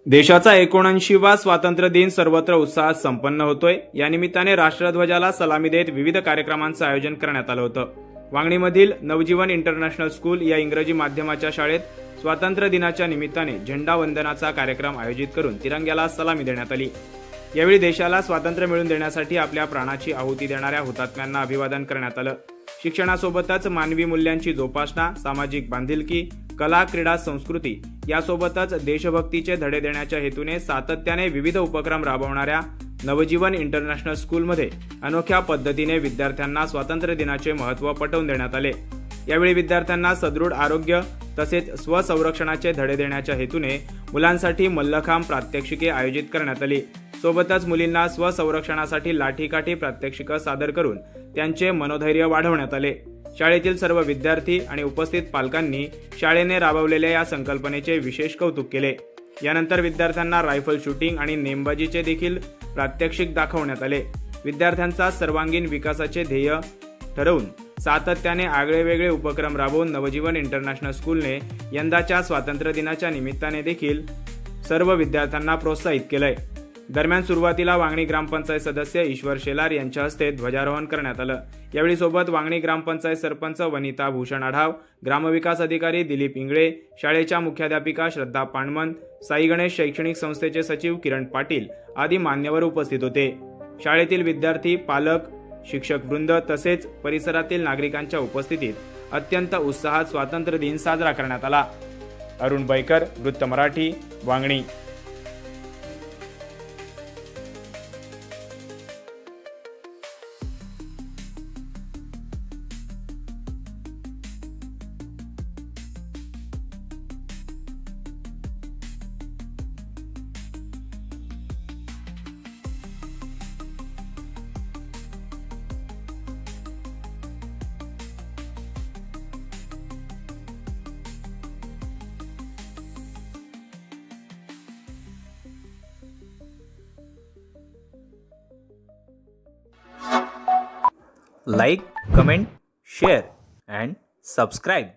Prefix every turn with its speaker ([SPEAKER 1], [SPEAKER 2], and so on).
[SPEAKER 1] देशाचा 79वा स्वातंत्र्य दिन सर्वत्र उत्साहात संपन्न होतोय। या निमित्ताने राष्ट्रध्वजाला सलामी देत विविध कार्यक्रमांचं आयोजन करण्यात आलं होतं। वांगणीमधील नवजीवन इंटरनॅशनल स्कूल या इंग्रजी माध्यमाच्या शाळेत स्वातंत्र्य दिनाच्या निमित्ताने झेंडा वंदनाचा कार्यक्रम आयोजित करून तिरंग्याला सलामी देण्यात आली। यावेळी देशाला स्वातंत्र्य मिळवून देण्यासाठी आपल्या प्राणाची आहुती देणाऱ्या हुतात्म्यांना अभिवादन करण्यात आलं। शिक्षणासोबतच मानवी मूल्यांची जोपासना, सामाजिक बांधिलकी, कला, क्रीडा, संस्कृती यासोबतच देशभक्तीचे धडे देण्याच्या हेतूने सातत्याने विविध उपक्रम राबवणाऱ्या नवजीवन इंटरनॅशनल स्कूलमध्ये अनोख्या पद्धतीने विद्यार्थ्यांना स्वातंत्र्य दिनाचे महत्त्व पटवून देण्यात आले। यावेळी विद्यार्थ्यांना सदृढ आरोग्य तसेच स्वसंरक्षणाचे धडे देण्याच्या हेतूने मुलांसाठी मल्लखांब प्रात्यक्षिके आयोजित करण्यात आली। सोबतच मुलींना स्वसंरक्षणासाठी लाठीकाठी प्रात्यक्षिक सादर करून त्यांचे मनोधैर्य वाढवण्यात आले। शाळेतील सर्व विद्यार्थी आणि उपस्थित पालकांनी शाळेने राबवलेल्या या संकल्पनेचे विशेष कौतुक केले। यानंतर विद्यार्थ्यांना रायफल शूटिंग आणि नेमबाजीचे देखील प्रात्यक्षिक दाखवण्यात आले। विद्यार्थ्यांचा सर्वांगीण विकासाचे ध्येय ठरवून सातत्याने आगळेवेगळे उपक्रम राबवून नवजीवन इंटरनॅशनल स्कूलने यंदाच्या स्वातंत्र्य दिनाच्या निमित्ताने देखील सर्व विद्यार्थ्यांना प्रोत्साहित केलंय। दरम्यान सुरुवातीला वांगणी ग्रामपंचायत सदस्य ईश्वर शेलार यांच्या हस्ते ध्वजारोहण करण्यात आलं। यावेळी सोबत वांगणी ग्रामपंचायत सरपंच वनिता भूषण आढाव, ग्रामविकास अधिकारी दिलीप इंगळे, शाळेच्या मुख्याध्यापिका श्रद्धा पाणमन, साई गणेश शैक्षणिक संस्थेचे सचिव किरण पाटील आदी मान्यवर उपस्थित होते। शाळेतील विद्यार्थी, पालक, शिक्षक वृंद तसेच परिसरातील नागरिकांच्या उपस्थितीत अत्यंत उत्साहात स्वातंत्र्य दिन साजरा करण्यात आला। अरुण बैकर, वृत्त Marathi, Vangani.
[SPEAKER 2] Like, comment, share and subscribe.